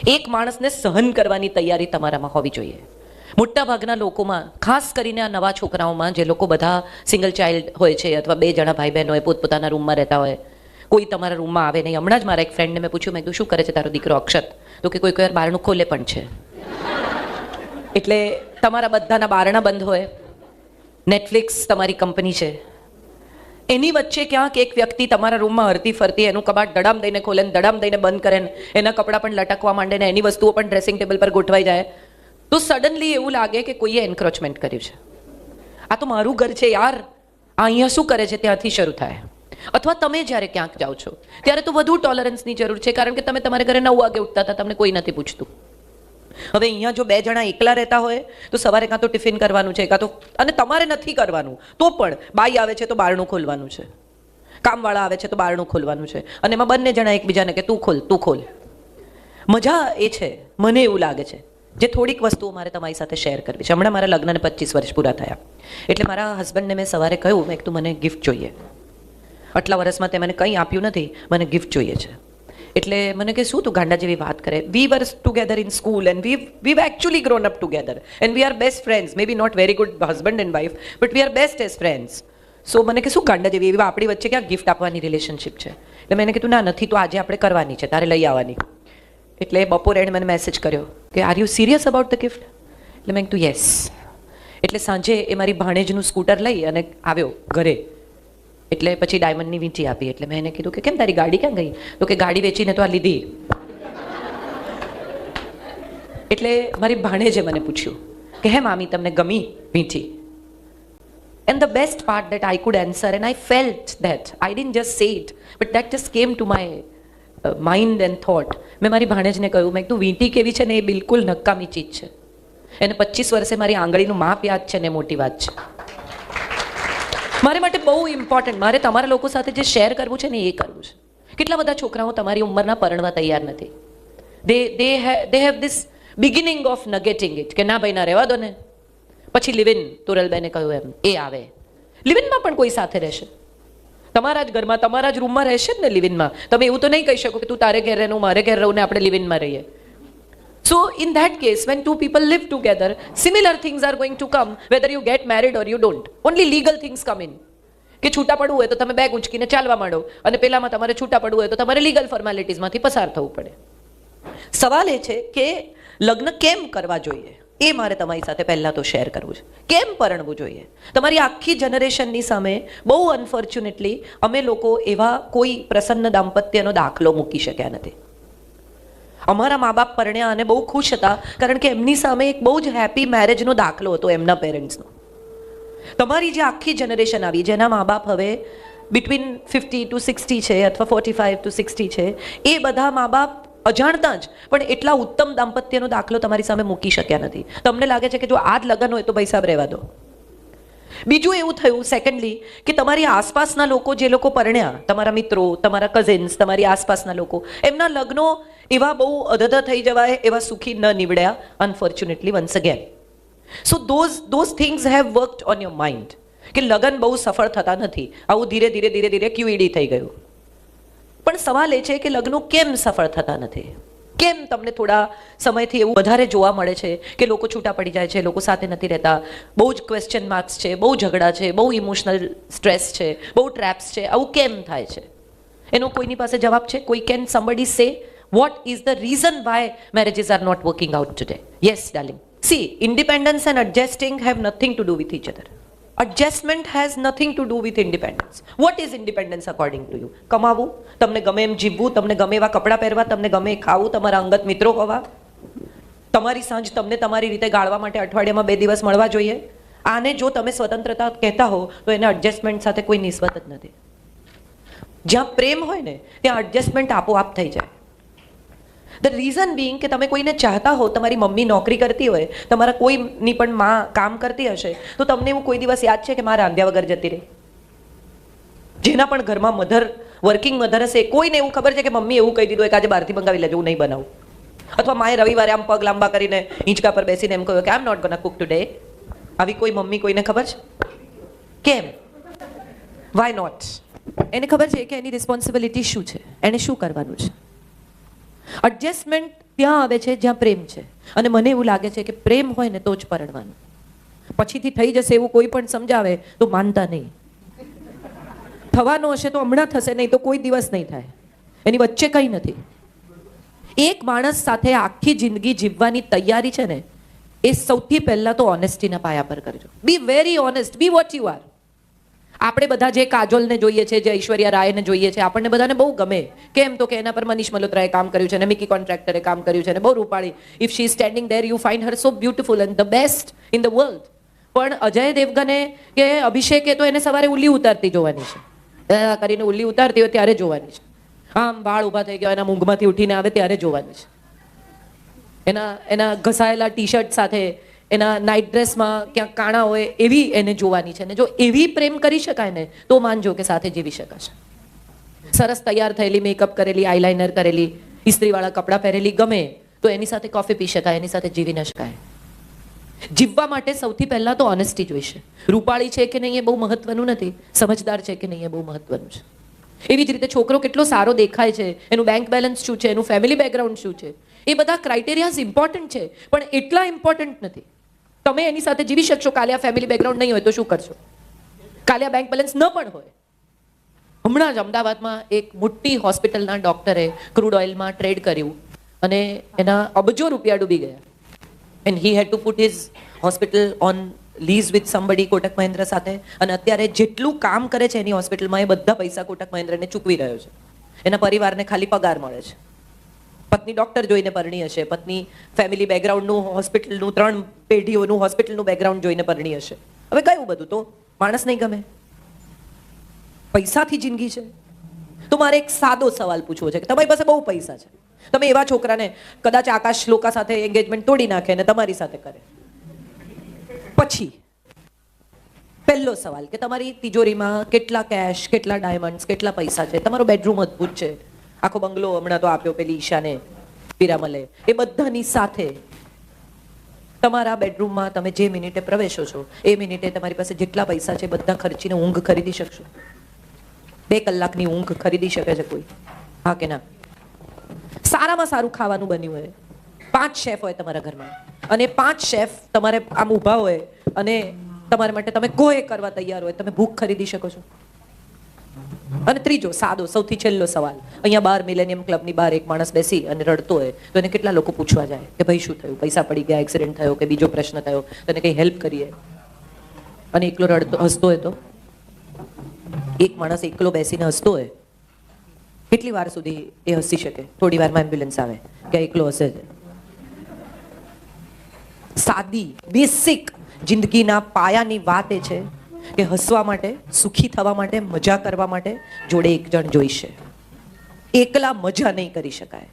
એક માણસને સહન કરવાની તૈયારી તમારામાં હોવી જોઈએ. મોટા ભાગના લોકોમાં, ખાસ કરીને આ નવા છોકરાઓમાં, જે લોકો બધા સિંગલ ચાઇલ્ડ હોય છે અથવા 2 જણા ભાઈ બહેન હોય, પોતપોતાના રૂમમાં રહેતા હોય, કોઈ તમારા રૂમમાં આવે નહીં. હમણાં જ મારા એક ફ્રેન્ડને મેં પૂછ્યું, મેં કીધું શું કરે છે તારો દીકરો અક્ષત? તો કે કોઈ વાર બારણું ખોલે પણ છે. એટલે તમારા બધાના બારણા બંધ હોય, નેટફ્લિક્સ તમારી કંપની છે, એની વચ્ચે ક્યાંક એક વ્યક્તિ તમારા રૂમમાં હરતી ફરતી એનું કબાટ દડામ દઈને ખોલે ને દડામ દઈને બંધ કરે ને એના કપડાં પણ લટકવા માંડે ને એની વસ્તુઓ પણ ડ્રેસિંગ ટેબલ પર ગોઠવાઈ જાય, તો સડનલી એવું લાગે કે કોઈએ એન્ક્રોચમેન્ટ કર્યું છે. આ તો મારું ઘર છે યાર, આ અહીંયા શું કરે છે, ત્યાંથી શરૂ થાય. અથવા તમે જ્યારે ક્યાંક જાઓ છો ત્યારે તો વધુ ટોલરન્સની જરૂર છે, કારણ કે તમે તમારા ઘરે 9 વાગે ઉઠતા હતા, તમને કોઈ નથી પૂછતું. હવે અહીંયા જો 2 જણા એકલા રહેતા હોય તો સવારે કાં તો ટિફિન કરવાનું છે, કાં તો, અને તમારે નથી કરવાનું તો પણ બાઈ આવે છે તો બારણું ખોલવાનું છે, કામવાળા આવે છે તો બારણું ખોલવાનું છે, અને એમાં બંને જણા એકબીજાને કે તું ખોલ. મજા એ છે, મને એવું લાગે છે, જે થોડીક વસ્તુઓ મારે તમારી સાથે શેર કરવી છે. હમણાં મારા લગ્નને 25 વર્ષ પૂરા થયા, એટલે મારા હસબન્ડને મેં સવારે કહ્યું, મેં તું મને ગિફ્ટ જોઈએ, આટલા વર્ષમાં તે મને કંઈ આપ્યું નથી, મને ગિફ્ટ જોઈએ છે. એટલે મને કે શું તું ગાંડા જેવી વાત કરે? We were together in school and we've actually grown up together and we are best friends, maybe not very good husband and wife, but we are best as friends. સો મને કે શું ગાંડા જેવી, એવી આપણી વચ્ચે ક્યાં ગિફ્ટ આપવાની રિલેશનશિપ છે? એટલે મેં કીધું ના નથી, તો આજે આપણે કરવાની છે, તારે લઈ આવવાની. એટલે બપોરે એણે મને મેસેજ કર્યો કે are you serious about the gift? એટલે મેં કીધું યસ. એટલે સાંજે એ મારી ભાણેજનું સ્કૂટર લઈ અને આવ્યો ઘરે. એટલે પછી ડાયમંડની વીંટી આપી. એટલે મેં એને કીધું કે કેમ તારી ગાડી ક્યાં ગઈ? તો કે ગાડી વેચીને તો આ લીધી. એટલે મારી ભાણેજે મને પૂછ્યું કે હે મામી તમને ગમી વીંટી? And the best part that I could answer, and I felt that, I didn't just say it, but that just came to my mind and thought. મેં મારી ભાણેજને કહ્યું, મેં કીધું વીંટી કેવી છે ને એ બિલકુલ નકામી ચીજ છે, એને 25 વર્ષે મારી આંગળીનું માપ યાદ છે ને મોટી વાત છે. મારે માટે બહુ ઇમ્પોર્ટન્ટ, મારે તમારા લોકો સાથે જે શેર કરવું છે ને એ કરવું છે. કેટલા બધા છોકરાઓ તમારી ઉંમરના પરણવા તૈયાર નથી. they have this beginning of negating it, કે ના ભાઈ ના રહેવા દો ને. પછી લિવિન, તુરલબેને કહ્યું એમ, એ આવે. લિવિનમાં પણ કોઈ સાથે રહેશે, તમારા જ ઘરમાં, તમારા જ રૂમમાં રહેશે જ ને લિવિનમાં. તમે એવું તો નહીં કહી શકો કે તું તારે ઘેર રહે, હું મારે ઘેર રહું ને આપણે લિવિનમાં રહીએ. So in that case, when two people live together, similar things are going to come, whether you get married or you don't. Only legal things come in. કે છૂટા પડવું હોય તો તમે બેગ ઉંચકીને ચાલવા માંડો, અને પેલામાં તમારે છૂટા પડવું હોય તો તમારે લીગલ ફોર્માલિટીઝમાંથી પસાર થવું પડે. સવાલ એ છે કે લગ્ન કેમ કરવા જોઈએ, એ મારે તમારી સાથે પહેલાં તો શેર કરવું છે. કેમ પરણવું જોઈએ? તમારી આખી જનરેશનની સામે બહુ અનફોર્ચ્યુનેટલી અમે લોકો એવા કોઈ પ્રસન્ન દાંપત્યનો દાખલો મૂકી શક્યા નથી. અમારા મા બાપ પરણ્યા અને બહુ ખુશ હતા, કારણ કે એમની સામે એક બહુ જ હેપી મેરેજનો દાખલો હતો એમના પેરેન્ટ્સનો. તમારી જે આખી જનરેશન આવી, જેના મા બાપ હવે બિટવીન 50 to 60 છે અથવા 45 to 60 છે, એ બધા મા બાપ અજાણતા જ પણ એટલા ઉત્તમ દાંપત્યનો દાખલો તમારી સામે મૂકી શક્યા નથી. તમને લાગે છે કે જો આ જ લગ્ન હોય તો ભાઈ સાહેબ રહેવા દો. બીજું એવું થયું સેકન્ડલી, કે તમારી આસપાસના લોકો, જે લોકો પરણ્યા, તમારા મિત્રો, તમારા કઝિન્સ, તમારી આસપાસના લોકો, એમના લગ્નો એવા બહુ અધધ થઈ જવાય એવા સુખી ન નીવડ્યા, unfortunately once again. So those things have worked on your mind, કે લગ્ન બહુ સફળ થતા નથી. આવું ધીરે ધીરે ધીરે ધીરે QED થઈ ગયું. પણ સવાલ એ છે કે લગ્નો કેમ સફળ થતા નથી? કેમ તમને થોડા સમયથી એવું વધારે જોવા મળે છે કે લોકો છૂટા પડી જાય છે, લોકો સાથે નથી રહેતા, બહુ જ ક્વેશ્ચન માર્ક્સ છે, બહુ ઝઘડા છે, બહુ ઇમોશનલ સ્ટ્રેસ છે, બહુ ટ્રેપ્સ છે? આવું કેમ થાય છે? એનો કોઈની પાસે જવાબ છે? કોઈ can somebody say what is the reason why marriages are not working out today? Yes darling, see, independence and adjusting have nothing to do with each other. Adjustment has nothing to do with independence. What is independence according to you? કમાવું, તમને ગમે એમ જીવવું, તમને ગમે એવા કપડાં પહેરવા, તમને ગમે એ ખાવું, તમારા અંગત મિત્રો હોવા, તમારી સાંજ તમને તમારી રીતે ગાળવા માટે અઠવાડિયામાં 2 દિવસ મળવા જોઈએ. આને જો તમે સ્વતંત્રતા કહેતા હો તો એને એડજસ્ટમેન્ટ સાથે કોઈ નિસ્બત જ નથી. જ્યાં પ્રેમ હોય ને ત્યાં એડજસ્ટમેન્ટ આપોઆપ થઈ જાય. ધ રીઝન બિંગ કે તમે કોઈને ચાહતા હો, તમારી મમ્મી નોકરી કરતી હોય, તમારા કોઈની પણ માં કામ કરતી હશે, તો તમને એવું કોઈ દિવસ યાદ છે કે માં રાંધ્યા વગર જતી રહી? જેના પણ ઘરમાં મધર, વર્કિંગ મધર હશે, કોઈને એવું ખબર છે કે મમ્મી એવું કહી દીધું કે આજે બહારથી મંગાવી લેજો, હું નહીં બનાવું? અથવા માએ રવિવારે આમ પગ લાંબા કરીને હિંચકા પર બેસીને એમ કહ્યું કે I am not gonna cook today? આવી કોઈ મમ્મી કોઈને ખબર છે? કેમ? Why not? એને ખબર છે કે એની રિસ્પોન્સિબિલિટી શું છે, એને શું કરવાનું છે. એડજસ્ટમેન્ટ ત્યાં આવે છે જ્યાં પ્રેમ છે. અને મને એવું લાગે છે કે પ્રેમ હોય ને તો જ પરણવાનું. પછીથી થઈ જશે એવું કોઈ પણ સમજાવે તો માનતા નહીં. થવાનું હશે તો હમણાં થશે, નહીં તો કોઈ દિવસ નહીં થાય. એની વચ્ચે કંઈ નથી. એક માણસ સાથે આખી જિંદગી જીવવાની તૈયારી છે ને, એ સૌથી પહેલા તો ઓનેસ્ટીના પાયા પર કરજો. Be very honest, be what you are. આપણે બધા જે કાજોલને જોઈએ છે, જે ઐશ્વર્યા રાયને જોઈએ છે, આપણને બધાને બહુ ગમે. કેમ? તો કે એના પર મનીષ મલ્હોત્રાએ કામ કર્યું છે અને મિકી કોન્ટ્રાક્ટરે કામ કર્યું છે અને બહુ રૂપાળી. If she is standing there you find her so beautiful and the best in the world. પણ અજય દેવગને કે અભિષેકે તો એને સવારે ઉલ્લી ઉતારતી જોવાની છે. કરીને ઉલ્લી ઉતારતી હોય ત્યારે જોવાની છે. આમ વાળ ઊભા થઈ ગયા એના મૂંગમાંથી ઉઠીને આવે ત્યારે જોવાની છે. એના ઘસાયેલા ટી શર્ટ સાથે, એના નાઇટ ડ્રેસમાં ક્યાંક કાણા હોય એવી એને જોવાની છે. ને જો એવી પ્રેમ કરી શકાય ને તો માનજો કે સાથે જીવી શકાશે. સરસ તૈયાર થયેલી, મેકઅપ કરેલી, આઈલાઇનર કરેલી, ઇસ્ત્રીવાળા કપડાં પહેરેલી ગમે તો એની સાથે કોફી પી શકાય, એની સાથે જીવી ન શકાય. જીવવા માટે સૌથી પહેલા તો ઓનેસ્ટી જોઈશે. રૂપાળી છે કે નહીં એ બહુ મહત્વનું નથી, સમજદાર છે કે નહીં એ બહુ મહત્વનું છે. એવી જ રીતે છોકરો કેટલો સારો દેખાય છે, એનું બેંક બેલેન્સ શું છે, એનું ફેમિલી બેકગ્રાઉન્ડ શું છે, એ બધા ક્રાઇટેરિયાઝ ઇમ્પોર્ટન્ટ છે, પણ એટલા ઇમ્પોર્ટન્ટ નથી. તમે એની સાથે જીવી શકશો, કાલે આ ફેમિલી બેકગ્રાઉન્ડ નહીં હોય તો શું કરશો? કાલે આ બેંક બેલેન્સ ન પણ હોય. હમણાં જ અમદાવાદમાં એક મોટી હોસ્પિટલના ડોક્ટરે ક્રૂડ ઓઇલમાં ટ્રેડ કર્યું અને એના અબજો રૂપિયા ડૂબી ગયા. And he had to put his hospital on lease with somebody, Kotak Mahindra સાથે. અને અત્યારે જેટલું કામ કરે છે એની હોસ્પિટલમાં એ બધા પૈસા કોટક મહિન્દ્રાને ચૂકવી રહ્યો છે. એના પરિવારને ખાલી પગાર મળે છે. પત્ની ડોક્ટર જોઈને પરણી હશે, પત્ની ફેમિલી બેકગ્રાઉન્ડનું, હોસ્પિટલનું, 3 પેઢીઓનું હોસ્પિટલનું બેકગ્રાઉન્ડ જોઈને પરણી હશે. હવે કયું બધું તો માણસ નહીં ગમે? પૈસાથી જિંદગી છે? તો મારે એક સાદો સવાલ પૂછવો છે કે તમારી પાસે બહુ પૈસા છે, તમે એવા છોકરાને કદાચ આકાશ લોકા સાથે એંગેજમેન્ટ તોડી નાખે અને તમારી સાથે કરે, પછી પહેલો સવાલ કે તમારી તિજોરીમાં કેટલા કેશ, કેટલા ડાયમંડ્સ, કેટલા પૈસા છે, તમારો બેડરૂમ અદ્ભુત છે, આખો બંગલો હમણાં તો આપ્યો પેલી ઈશાને, પિરામલે, એ બધાની સાથે તમારા બેડરૂમમાં તમે જે મિનિટે પ્રવેશો છો એ મિનિટે તમારી પાસે જેટલા પૈસા છે બધા ખર્ચીને ઊંઘ ખરીદી શકશો? 2 કલાકની ઊંઘ ખરીદી શકે છે કોઈ? હા કે ના? સારામાં સારું ખાવાનું બન્યું હોય, 5 શેફ હોય તમારા ઘરમાં, અને 5 શેફ તમારે આમ ઊભા હોય અને તમારા માટે તમે કોઈ કરવા તૈયાર હોય, તમે ભૂખ ખરીદી શકો છો? અને ત્રીજો સાદો સૌથી છેલ્લો સવાલ, અહીંયા બહાર મિલેનિયમ ક્લબની બહાર એક માણસ બેસી અને રડતો હોય તો એને કેટલા લોકો પૂછવા જાય કે ભાઈ શું થયું, પૈસા પડી ગયા, એક્સિડન્ટ થયો કે બીજો પ્રશ્ન થયો, તને કંઈ હેલ્પ કરીએ? અને એકલો રડતો હસતો હોય તો? એક માણસ એકલો બેસીને હસતો હોય, કેટલી વાર સુધી એ હસી શકે? થોડી વારમાં એમ્બ્યુલન્સ આવે કે એકલો હસે છે. સાદી બેસિક જિંદગીના પાયાની વાત એ છે કે હસવા માટે, સુખી થવા માટે, મજા કરવા માટે જોડે એક જણ જોઈશે. એકલા મજા નહીં કરી શકાય.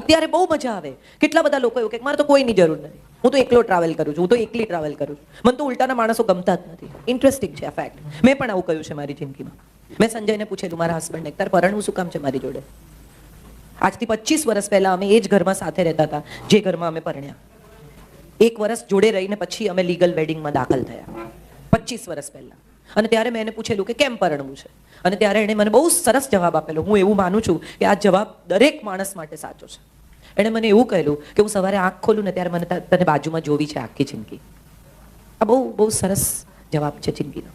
અત્યારે બહુ મજા આવે, કેટલા બધા લોકો એવું કે મારે તો કોઈની જરૂર નથી, હું તો એકલો ટ્રાવેલ કરું છું, હું તો એકલી ટ્રાવેલ કરું છું, મને તો ઉલટાના માણસો ગમતા જ નથી. ઇન્ટરેસ્ટિંગ છે આ ફેક્ટ. મેં પણ આવું કહ્યું છે મારી જિંદગીમાં. મેં સંજયને પૂછેલું, મારા હસબન્ડને, તારે પરણવું શું કામ છે મારી જોડે? આજથી 25 વર્ષ પહેલા અમે એ જ ઘરમાં સાથે રહેતા હતા જે ઘરમાં અમે પરણ્યા. 1 વર્ષ જોડે રહીને પછી અમે લીગલ વેડિંગમાં દાખલ થયા, 25 વર્ષ પહેલા. અને ત્યારે મેં એને પૂછેલું કે કેમ પરણવું છે, અને ત્યારે એણે મને બહુ સરસ જવાબ આપેલો. હું એવું માનું છું કે આ જવાબ દરેક માણસ માટે સાચો છે. એણે મને એવું કહેલું કે હું સવારે આંખ ખોલું ને ત્યારે મને તને બાજુમાં જોવી છે આખી જિંદગી. આ બહુ બહુ સરસ જવાબ છે જિંદગીનો.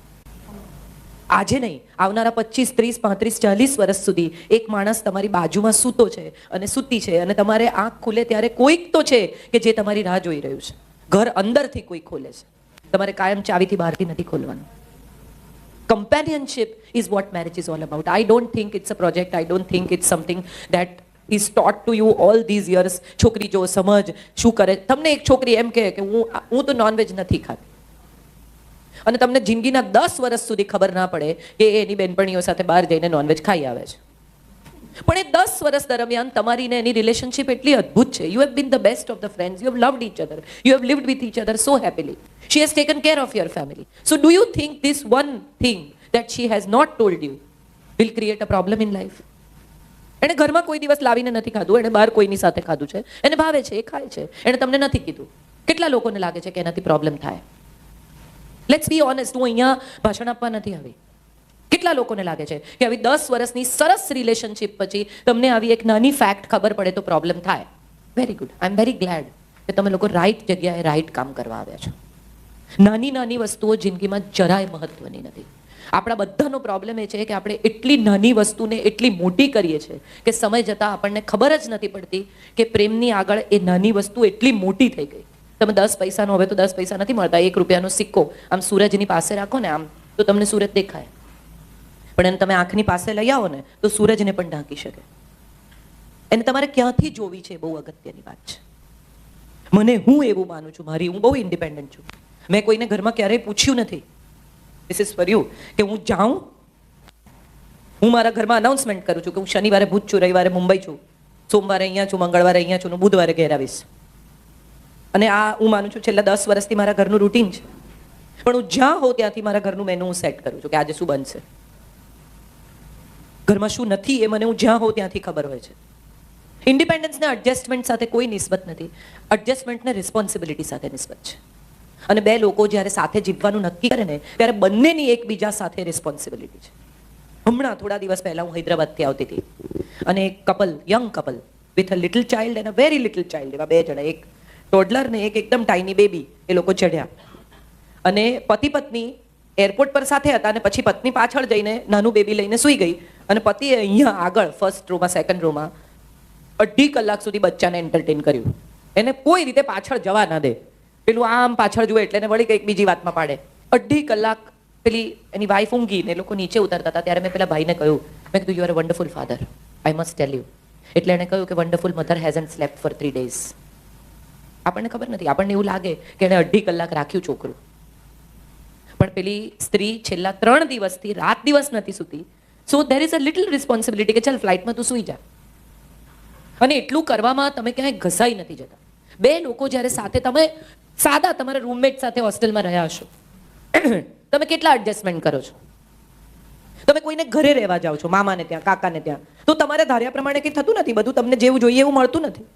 આજે નહીં, આવનારા 25, 30, 35, 40 વર્ષ સુધી એક માણસ તમારી બાજુમાં સૂતો છે અને સૂતી છે, અને તમારે આંખ ખુલે ત્યારે કોઈક તો છે કે જે તમારી રાહ જોઈ રહ્યું છે. ઘર અંદરથી કોઈ ખોલે છે, તમારે કાયમ ચાવીથી બહારથી નથી ખોલવાનું. Companionship is what marriage is all about. I don't think it's a project. I don't think it's something that is taught to you all these years. છોકરી જો સમજ શું કરે. તમને એક છોકરી એમ કહે કે હું તો નોનવેજ નથી ખાતી, અને તમને જિંદગીના 10 વર્ષ સુધી ખબર ના પડે કે એ એની બેનપણીઓ સાથે બહાર જઈને નોનવેજ ખાઈ આવે છે. પણ એ 10 વર્ષ દરમિયાન તમારી ને એની રિલેશનશિપ એટલી અદ્ભુત છે. You have been the best of the friends. You have loved each other. You have lived with each other so happily. She has taken care of your family. So do you think this one thing that she has not told you will create a problem in life? એને ઘરમાં કોઈ દિવસ લાવીને નથી ખાધું, એને બહાર કોઈની સાથે ખાધું છે, એને ભાવે છે, એ ખાય છે, એને તમને નથી કીધું. કેટલા લોકોને લાગે છે કે એનાથી પ્રોબ્લેમ થાય? Let's be honest. હું અહીંયા ભાષણ આપવા નથી આવી. કેટલા લોકોને લાગે છે કે આવી 10 વર્ષની સરસ રિલેશનશિપ પછી તમને આવી એક નાની ફેક્ટ ખબર પડે તો પ્રોબ્લેમ થાય? Very good, I am very glad કે તમે લોકો રાઈટ જગ્યાએ રાઈટ કામ કરવા આવ્યા છો. નાની નાની વસ્તુઓ જિંદગીમાં જરાય મહત્વની નથી. આપણા બધાનો પ્રોબ્લેમ એ છે કે આપણે એટલી નાની વસ્તુને એટલી મોટી કરીએ છીએ કે સમય જતાં આપણને ખબર જ નથી પડતી કે પ્રેમની આગળ એ નાની વસ્તુ એટલી મોટી થઈ ગઈ. તમે 10 પૈસાનો, હવે તો 10 પૈસા નથી મળતા, 1 રૂપિયાનો સિક્કો આમ સૂરજની પાસે રાખો ને આમ, તો તમને સૂરજ દેખાય. પણ એને તમે આંખની પાસે લઈ આવો ને તો સૂરજને પણ ઢાંકી શકે. એને તમારે ક્યાંથી જોવી છે એ બહુ અગત્યની વાત છે. હું એવું માનું છું, હું બહુ ઇન્ડિપેન્ડન્ટ છું. મેં કોઈને ઘરમાં ક્યારેય પૂછ્યું નથી, ધીસ ઇઝ ફોર યુ, કે હું જાઉં, હું મારા ઘરમાં અનાઉન્સમેન્ટ કરું છું કે હું શનિવારે ભુજ છું, રવિવારે મુંબઈ છું, સોમવારે અહીંયા છું, મંગળવારે અહીંયા છું, બુધવારે ઘેર આવીશ. અને આ હું માનું છું છેલ્લા 10 વર્ષથી મારા ઘરનું રૂટીન છે. પણ હું જ્યાં હોઉં ત્યાંથી મારા ઘરનું મેનુ હું સેટ કરું છું કે આજે શું બનશે, ઘરમાં શું નથી, એ મને હું જ્યાં હોઉં ત્યાંથી ખબર હોય છે. ઇન્ડિપેન્ડન્સને એડજસ્ટમેન્ટ સાથે કોઈ નિસ્બત નથી, એડજસ્ટમેન્ટને રિસ્પોન્સિબિલિટી સાથે નિસ્બત છે. અને 2 લોકો જ્યારે સાથે જીવવાનું નક્કી કરે ને ત્યારે બંનેની એકબીજા સાથે રિસ્પોન્સિબિલિટી છે. હમણાં થોડા દિવસ પહેલા હું હૈદરાબાદથી આવતી હતી અને એક couple, young couple with a little child and a very little child, એવા 2 જણા, એક ટોડલર ને એક એકદમ ટાઇની બેબી, એ લોકો ચઢ્યા અને પતિ પત્ની એરપોર્ટ પર સાથે હતા અને પછી પત્ની પાછળ જઈને નાનું બેબી લઈને સૂઈ ગઈ અને પતિએ અહીંયા આગળ ફર્સ્ટ રોમાં, સેકન્ડ રોમાં 2.5 કલાક સુધી બચ્ચાને એન્ટરટેન કર્યું. એને કોઈ રીતે પાછળ જવા ના દે. પેલું આમ પાછળ જુએ એટલે એને વળી કંઈક બીજી વાતમાં પાડે. 2.5 કલાક પેલી એની વાઈફ ઊંઘી ને એ લોકો નીચે ઉતરતા હતા ત્યારે મેં પેલા ભાઈને કહ્યું, મેં કીધું you are a wonderful father, I must tell you. એટલે એણે કહ્યું કે wonderful mother hasn't slept for 3 days. આપણને ખબર નથી, આપણને એવું લાગે કે એણે 2.5 કલાક રાખ્યું છોકરું, પણ પેલી સ્ત્રી છેલ્લા 3 દિવસથી રાત દિવસ નથી સૂતી. So there is a little responsibility કે ચાલ ફ્લાઇટમાં તું સૂઈ જા. અને એટલું કરવામાં તમે ક્યાંય ઘસાઈ નથી જતા. 2 લોકો જ્યારે સાથે, તમે સાદા તમારા રૂમમેટ સાથે હોસ્ટેલમાં રહ્યા હશો, તમે કેટલા એડજસ્ટમેન્ટ કરો છો? તમે કોઈને ઘરે રહેવા જાઓ છો, મામાને ત્યાં, કાકાને ત્યાં, તો તમારે ધાર્યા પ્રમાણે કંઈ થતું નથી, બધું તમને જેવું જોઈએ એવું મળતું નથી.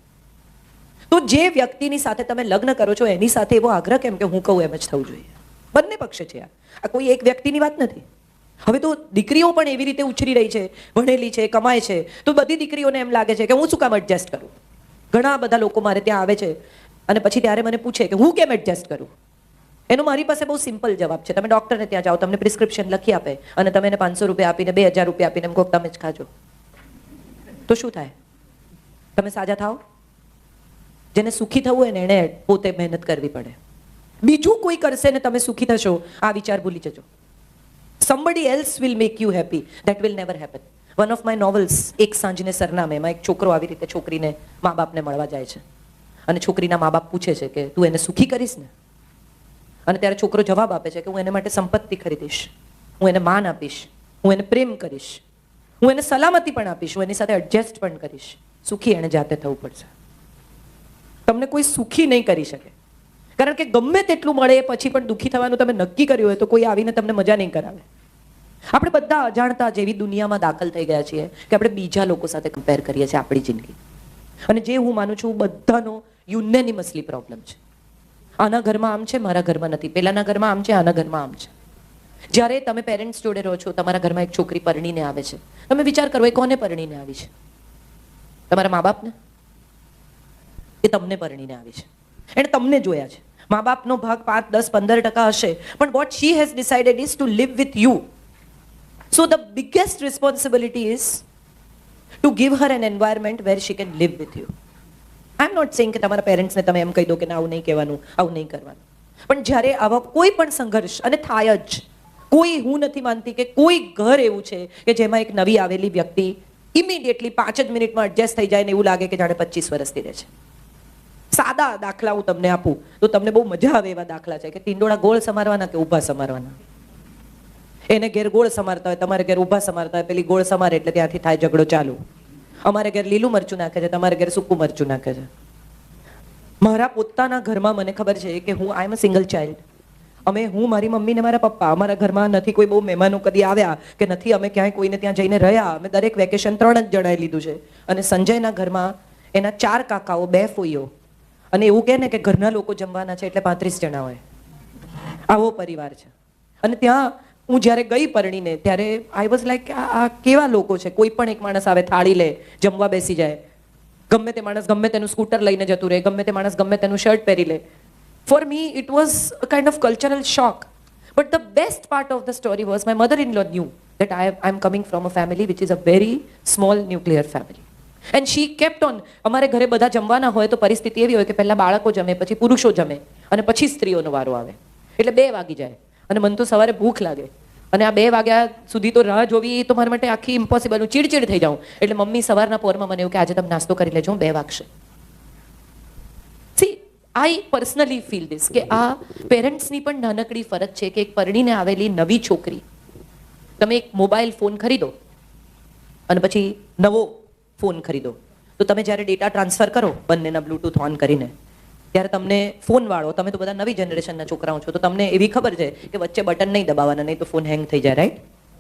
તો જે વ્યક્તિની સાથે તમે લગ્ન કરો છો એની સાથે એવો આગ્રહ કેમ કે હું કહું એમ જ થવું જોઈએ? બંને પક્ષે છે આ કોઈ એક વ્યક્તિની વાત નથી. હવે તો દીકરીઓ પણ એવી રીતે ઉછરી રહી છે, ભણેલી છે, કમાય છે, તો બધી દીકરીઓને એમ લાગે છે કે હું શું કામ એડજસ્ટ કરું. ઘણા બધા લોકો મારે ત્યાં આવે છે અને પછી ત્યારે મને પૂછે કે હું કેમ એડજસ્ટ કરું. એનો મારી પાસે બહુ સિમ્પલ જવાબ છે. તમે ડૉક્ટરને ત્યાં જાઓ, તમને પ્રિસ્ક્રિપ્શન લખી આપે અને તમે એને 500 રૂપિયા આપીને 2000 રૂપિયા આપીને એમ કહો તમે જ ખાજો, તો શું થાય? તમે સાજા થાઓ? જેને સુખી થવું હોય ને એણે પોતે મહેનત કરવી પડે. બીજું કોઈ કરશે ને તમે સુખી થશો, આ વિચાર ભૂલી જજો. Somebody else will make you happy. That will never happen. One of my novels, એક સાંજને સરનામે, એમાં એક છોકરો આવી રીતે છોકરીને મા બાપને મળવા જાય છે અને છોકરીના મા બાપ પૂછે છે કે તું એને સુખી કરીશ ને? અને ત્યારે છોકરો જવાબ આપે છે કે હું એને માટે સંપત્તિ ખરીદીશ, હું એને માન આપીશ, હું એને પ્રેમ કરીશ, હું એને સલામતી પણ આપીશ, હું એની સાથે એડજસ્ટ પણ કરીશ. સુખી એને જાતે થવું પડશે. તમને કોઈ સુખી નહીં કરી શકે, કારણ કે ગમે તેટલું મળે પછી પણ દુઃખી થવાનું તમે નક્કી કર્યું હોય તો કોઈ આવીને તમને મજા નહીં કરાવે. આપણે બધા અજાણતા જેવી દુનિયામાં દાખલ થઈ ગયા છીએ કે આપણે બીજા લોકો સાથે કમ્પેર કરીએ છીએ આપણી જિંદગી. અને જે હું માનું છું બધાનો યુનેનિમસલી પ્રોબ્લેમ છે. આના ઘરમાં આમ છે, મારા ઘરમાં નથી, પેલાના ઘરમાં આમ છે, આના ઘરમાં આમ છે. જ્યારે તમે પેરેન્ટ્સ જોડે રહો છો, તમારા ઘરમાં એક છોકરી પરણીને આવે છે, તમે વિચાર કરો એ કોને પરણીને આવી છે? તમારા મા બાપને? એ તમને પરણીને આવી છે, એણે તમને જોયા છે. મા બાપનો ભાગ 5, 10, 15% હશે, પણ what she has decided is to live with you. So the biggest responsibility is to give her an environment where she can live with you. I am not saying કે તમારા પેરેન્ટ્સને તમે એમ કહી દો કે આવું નહીં કહેવાનું, આવું નહીં કરવાનું. પણ જ્યારે આવા કોઈ પણ સંઘર્ષ, અને થાય જ, કોઈ, હું નથી માનતી કે કોઈ ઘર એવું છે કે જેમાં એક નવી આવેલી વ્યક્તિ ઇમિડિયેટલી 5 જ મિનિટમાં એડજસ્ટ થઈ જાય ને એવું લાગે કે જાણે 25 વર્ષથી રહે છે. સાદા દાખલા હું તમને આપું તો તમને બહુ મજા આવે એવા દાખલા છે કે ટીંડોળા ગોળ સમારવાના કે ઊભા સમારવાના. એને ઘેર ગોળ સમારતા હોય, તમારે ઘેર ઊભા સમારતા હોય. પેલી ગોળ સમારે એટલે ત્યાંથી થાય ઝઘડો ચાલુ. અમારે ઘેર લીલું મરચું નાખે છે, તમારે ઘેર સૂકું મરચું નાખે છે. મારા પોતાના ઘરમાં મને ખબર છે કે I M a single child. હું, મારી મમ્મી ને મારા પપ્પા, અમારા ઘરમાં નથી કોઈ બહુ મહેમાનો કદી આવ્યા કે નથી અમે ક્યાંય કોઈને ત્યાં જઈને રહ્યા. અમે દરેક વેકેશન 3 જ જણાએ લીધું છે. અને સંજયના ઘરમાં એના 4 કાકાઓ, 2 ફોઈઓ, અને એવું કહે ને કે ઘરના લોકો જમવાના છે એટલે 35 જણા હોય. આવો પરિવાર છે. અને ત્યાં હું જ્યારે ગઈ પરણીને ત્યારે આઈ વોઝ લાઈક આ કેવા લોકો છે. કોઈ પણ એક માણસ આવે, થાળી લે, જમવા બેસી જાય, ગમે તે માણસ ગમે તેનું સ્કૂટર લઈને જતું રહે, ગમે તે માણસ ગમે તેનું શર્ટ પહેરી લે. For me it was a kind of cultural shock. But the best part of the story was my mother in law knew that I am coming from a family which is a very small nuclear family. And she kept on. અમારે ઘરે બધા જમવાના હોય તો પરિસ્થિતિ એવી હોય કે પહેલા બાળકો જમે, પછી પુરુષો જમે અને પછી સ્ત્રીઓનો વારો આવે. એટલે 2 વાગી જાય અને મને તો સવારે ભૂખ લાગે અને આ 2 વાગ્યા સુધી તો રાહ જોવી એ તો મારા માટે આખી ઇમ્પોસિબલ. હું ચીડચીડ થઈ જાઉં. એટલે મમ્મી સવારના પોરમાં મને એવું કે આજે તમે નાસ્તો કરી લેજો, 2 વાગશે. See I personally feel this કે આ પેરેન્ટ્સની પણ નાનકડી ફરજ છે કે એક પરણીને આવેલી નવી છોકરી, તમે એક મોબાઈલ ફોન ખરીદો અને પછી નવો ફોન ખરીદો તો તમે જ્યારે ડેટા ટ્રાન્સફર કરો બંનેના બ્લૂટૂથ ઓન કરીને, ત્યારે તમને ફોનવાળો, તમે તો બધા નવી જનરેશનના છોકરાઓ છો તો તમને એવી ખબર છે કે વચ્ચે બટન નહીં દબાવવાના, નહીં તો ફોન હેંગ થઈ જાય, રાઈટ?